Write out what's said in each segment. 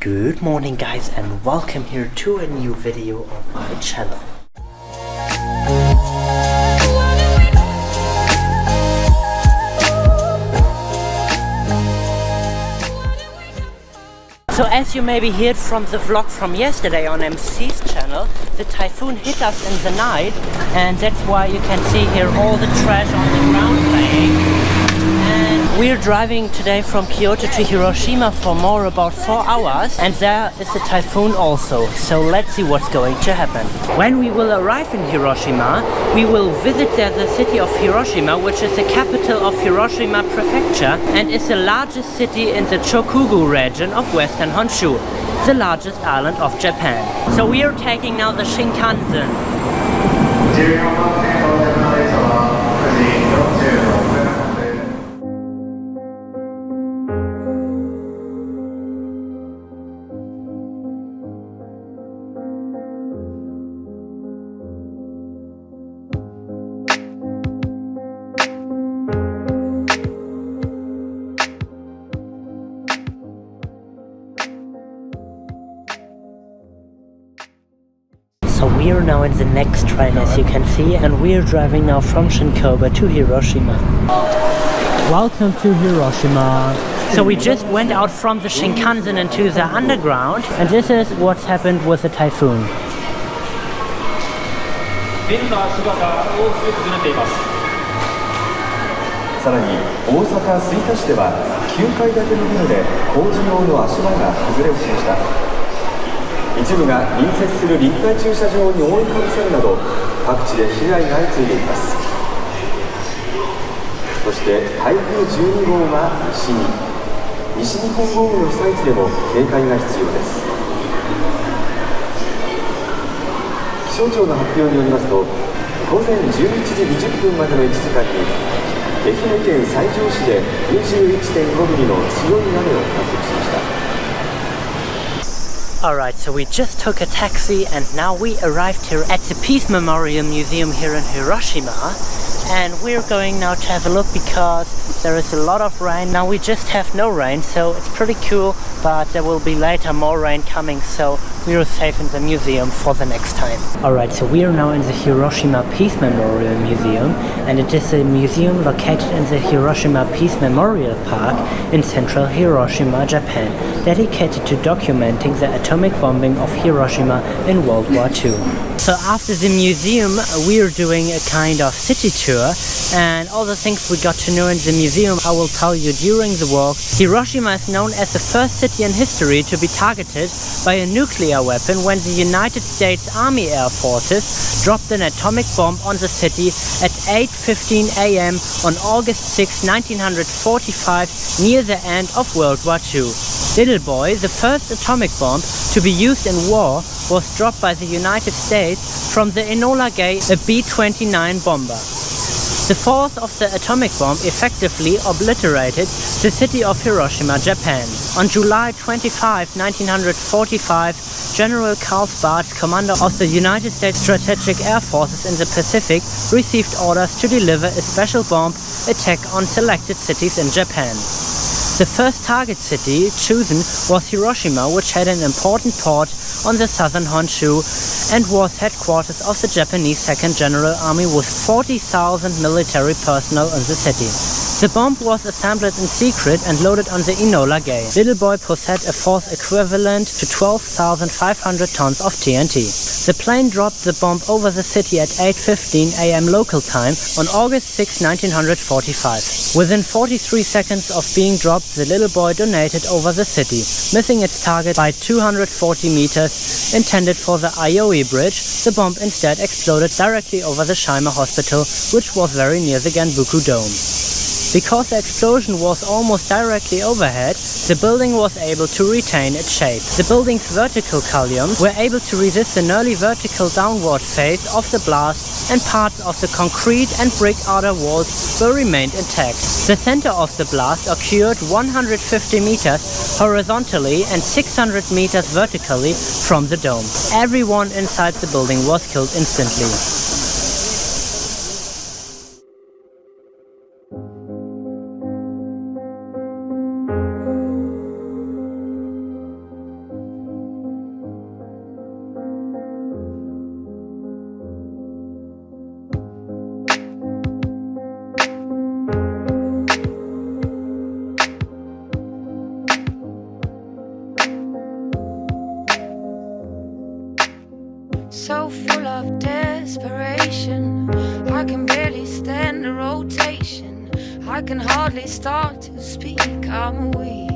Good morning guys and welcome here to a new video on my channel. So as you maybe heard from the vlog from yesterday on MCee's channel, the typhoon hit us in the night, and that's why you can see here all the trash on the ground playing. And we're driving today from Kyoto to Hiroshima for more about 4 hours, and there is a typhoon also, so let's see what's going to happen. When we will arrive in Hiroshima, we will visit there the city of Hiroshima, which is the capital of Hiroshima Prefecture and is the largest city in the Chokugu region of Western Honshu, the largest island of Japan. So we are taking now the Shinkansen. So we are now in the next train, as you can see, and we are driving now from Shinkoba to Hiroshima. Welcome to Hiroshima. So we just went out from the Shinkansen into the underground, and this is what's happened with the typhoon. さらに大阪吹田市では9階建てのビルで工事用の足場が崩れ落ちました。一部が隣接する臨海駐車場に覆いかぶさるなど各地で被害が相次いでいます。そして台風12号は西日本豪雨の被災地でも警戒が必要です。気象庁の発表によりますと、午前11時20分までの1時間に愛媛県西条市で 21.5 ミリの強い雨を観測しました。Alright, so we just took a taxi and now we arrived here at the Peace Memorial Museum here in Hiroshima, and we're going now to have a look because there is a lot of rain. Now we just have no rain, so it's pretty cool, but there will be later more rain coming, so we are safe in the museum for the next time. Alright, so we are now in the Hiroshima Peace Memorial Museum, and it is a museum located in the Hiroshima Peace Memorial Park in central Hiroshima, Japan, dedicated to documenting the atomic bombing of Hiroshima in World War II. So after the museum, we are doing a kind of city tour, and all the things we got to know in the museum I will tell you during the walk. Hiroshima is known as the first city in history to be targeted by a nuclear weapon when the United States Army Air Forces dropped an atomic bomb on the city at 8:15 a.m. on August 6, 1945, near the end of World War II. Little Boy, the first atomic bomb to be used in war, was dropped by the United States from the Enola Gay, a B-29 bomber. The force of the atomic bomb effectively obliterated the city of Hiroshima, Japan. On July 25, 1945, General Carl Spaatz, commander of the United States Strategic Air Forces in the Pacific, received orders to deliver a special bomb attack on selected cities in Japan. The first target city chosen was Hiroshima, which had an important port on the southern Honshu and was headquarters of the Japanese Second General Army with 40,000 military personnel in the city. The bomb was assembled in secret and loaded on the Enola Gay. Little Boy possessed a force equivalent to 12,500 tons of TNT. The plane dropped the bomb over the city at 8:15 a.m. local time on August 6, 1945. Within 43 seconds of being dropped, the Little Boy detonated over the city, missing its target by 240 meters. Intended for the Aoi Bridge, the bomb instead exploded directly over the Shima Hospital, which was very near the Genbuku Dome. Because the explosion was almost directly overhead, the building was able to retain its shape. The building's vertical columns were able to resist the nearly vertical downward phase of the blast, and parts of the concrete and brick outer walls were remained intact. The center of the blast occurred 150 meters horizontally and 600 meters vertically from the dome. Everyone inside the building was killed instantly. so full of desperation. I can barely stand the rotation. I can hardly start to speak. I'm weak.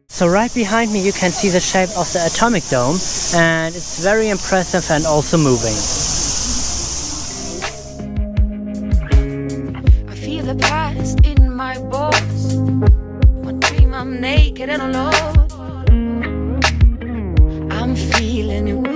So right behind me you can see the shape of the atomic dome, and it's very impressive and also moving. I feel the past in my bones. My dream I'm naked and alone. I'm feeling weak.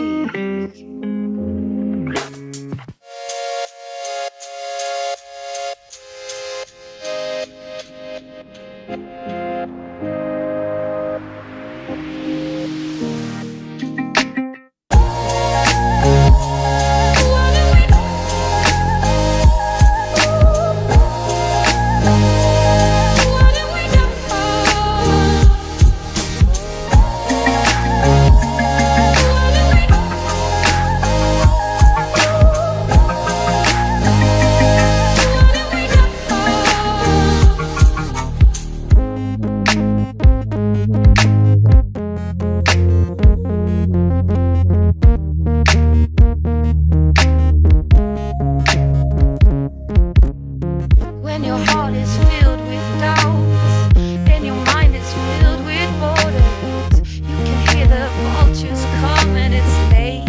When your heart is filled with doubts and your mind is filled with borders, you can hear the vultures come and it's late.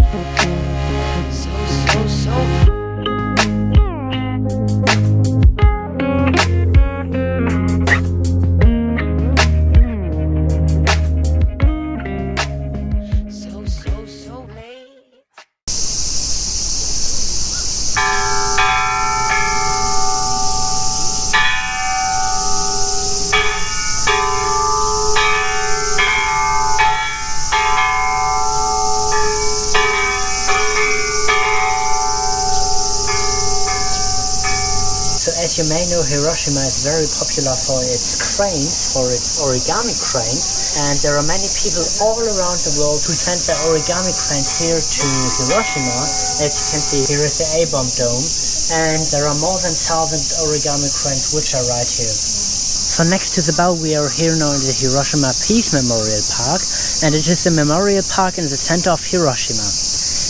So late. So as you may know, Hiroshima is very popular for its cranes, for its origami cranes, and there are many people all around the world who send their origami cranes here to Hiroshima. As you can see, here is the A-bomb dome, and there are more than 1,000 origami cranes which are right here. So next to the bell we are here now in the Hiroshima Peace Memorial Park, and it is a memorial park in the center of Hiroshima.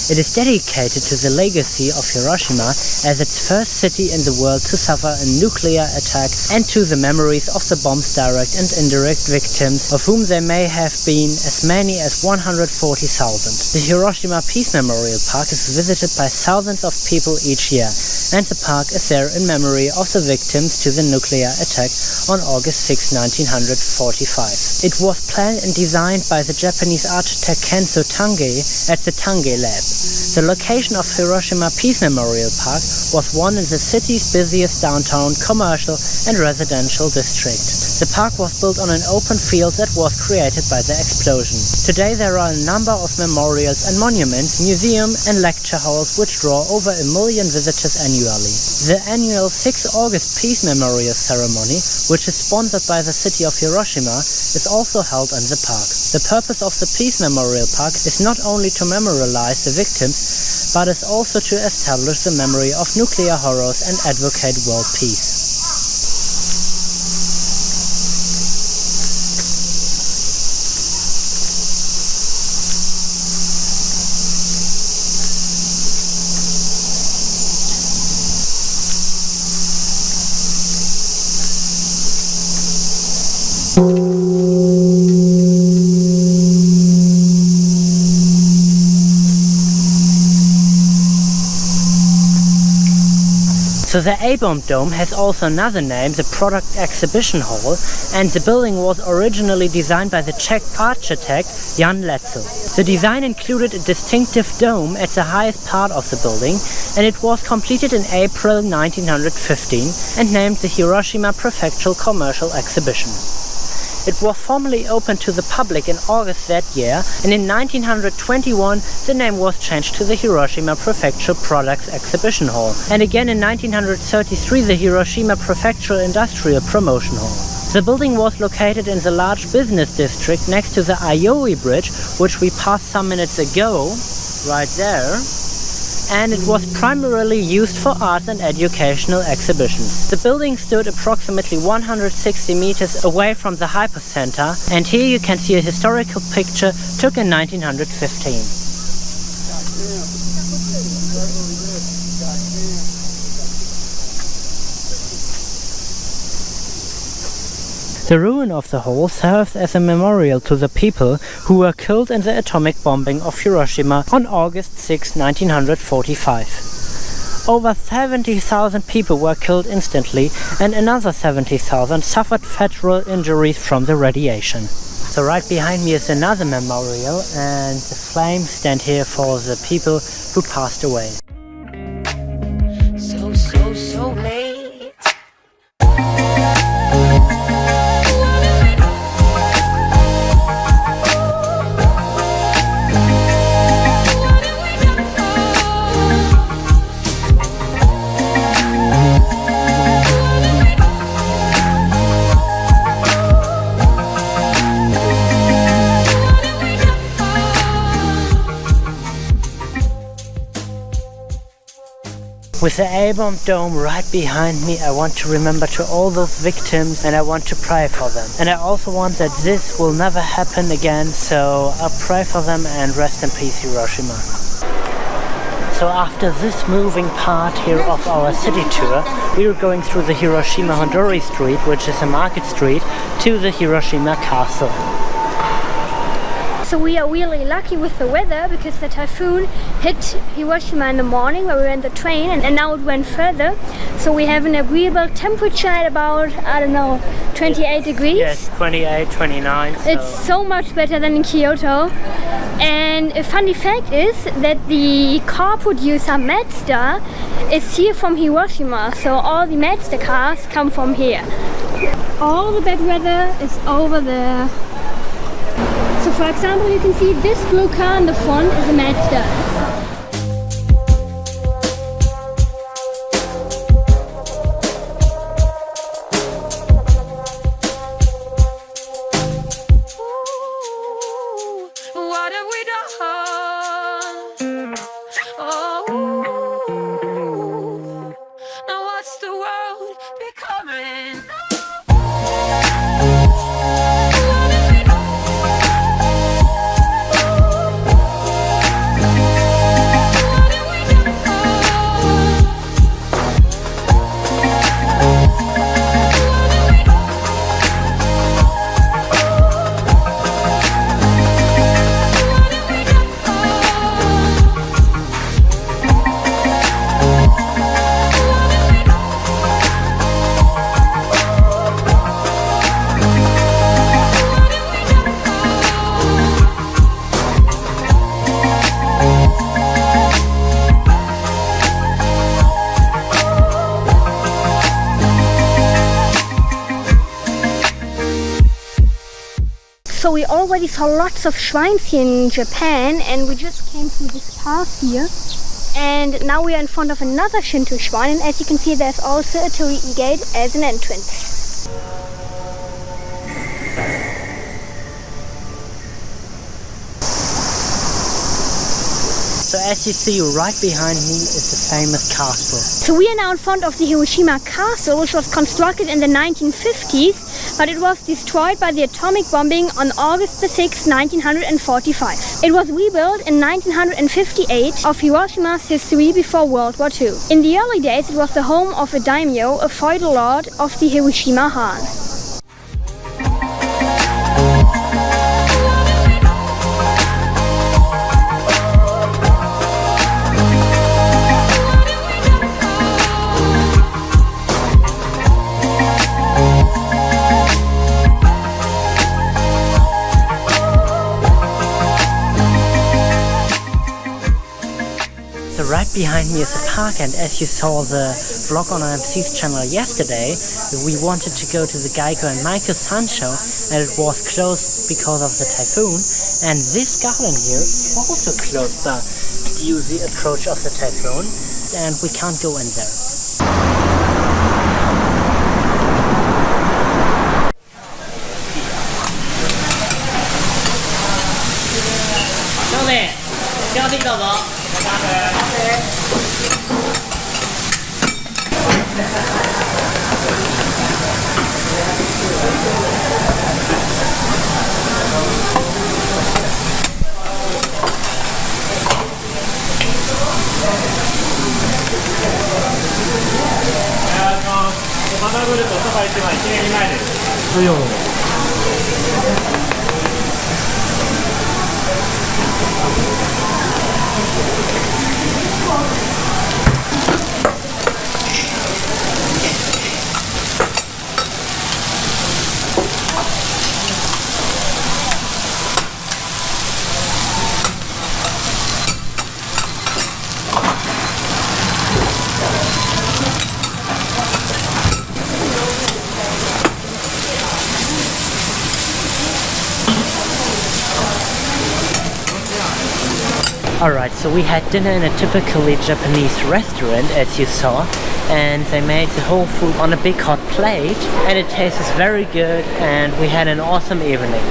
It is dedicated to the legacy of Hiroshima as its first city in the world to suffer a nuclear attack, and to the memories of the bomb's direct and indirect victims, of whom there may have been as many as 140,000. The Hiroshima Peace Memorial Park is visited by thousands of people each year, and the park is there in memory of the victims to the nuclear attack on August 6, 1945. It was planned and designed by the Japanese architect Kenzo Tange at the Tange Lab. The location of Hiroshima Peace Memorial Park was one in the city's busiest downtown commercial and residential district. The park was built on an open field that was created by the explosion. Today there are a number of memorials and monuments, museums and lecture halls which draw over 1 million visitors annually. The annual 6 August Peace Memorial Ceremony, which is sponsored by the city of Hiroshima, is also held in the park. The purpose of the Peace Memorial Park is not only to memorialize the victims, but is also to establish the memory of nuclear horrors and advocate world peace. So the A-bomb dome has also another name, the Product Exhibition Hall, and the building was originally designed by the Czech architect Jan Letzel. The design included a distinctive dome at the highest part of the building, and it was completed in April 1915 and named the Hiroshima Prefectural Commercial Exhibition. It was formally opened to the public in August that year, and in 1921 the name was changed to the Hiroshima Prefectural Products Exhibition Hall, and again in 1933 the Hiroshima Prefectural Industrial Promotion Hall. The building was located in the large business district next to the Aioi Bridge, which we passed some minutes ago, right there. and it was primarily used for arts and educational exhibitions. The building stood approximately 160 meters away from the hypocenter, and here you can see a historical picture took in 1915. The ruin of the hole serves as a memorial to the people who were killed in the atomic bombing of Hiroshima on August 6, 1945. Over 70,000 people were killed instantly, and another 70,000 suffered fatal injuries from the radiation. So right behind me is another memorial, and the flames stand here for the people who passed away. So late. With the A-bomb dome right behind me, I want to remember to all those victims, and I want to pray for them. And I also want that this will never happen again, so I'll pray for them and rest in peace, Hiroshima. So after this moving part here of our city tour, we are going through the Hiroshima Hondoori Street, which is a market street, to the Hiroshima Castle. So we are really lucky with the weather because the typhoon hit Hiroshima in the morning where we were in the train, and now it went further. So we have an agreeable temperature at about, I don't know, 28 degrees. Yes, 28, 29. It's so much better than in Kyoto. And a funny fact is that the car producer Mazda is here from Hiroshima. So all the Mazda cars come from here. All the bad weather is over there. So for example, you can see this blue car in the front is a Mazda. What have we done? Oh, now what's the world becoming? So we already saw lots of shrines here in Japan, and we just came through this path here. And now we are in front of another Shinto shrine, and as you can see there's also a torii gate as an entrance. So as you see, right behind me is the famous castle. So we are now in front of the Hiroshima Castle, which was constructed in the 1950s, but it was destroyed by the atomic bombing on August 6, 1945. It was rebuilt in 1958 of Hiroshima's history before World War II. In the early days, it was the home of a daimyo, a feudal lord of the Hiroshima Han. Right behind me is a park, and as you saw the vlog on MCee's channel yesterday, we wanted to go to the Geico and Meiko Sun show, and it was closed because of the typhoon. And this garden here is also closed due to the approach of the typhoon, and we can't go in there. Show me! Alright, so we had dinner in a typically Japanese restaurant, as you saw, and they made the whole food on a big hot plate, and it tastes very good, and we had an awesome evening.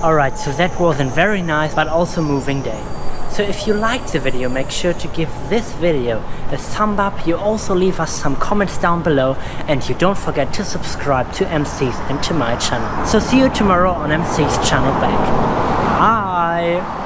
Alright, so that was a very nice but also moving day. So if you liked the video, make sure to give this video a thumb up. You also leave us some comments down below, and you don't forget to subscribe to MCee's and to my channel. So see you tomorrow on MCee's channel back. Bye!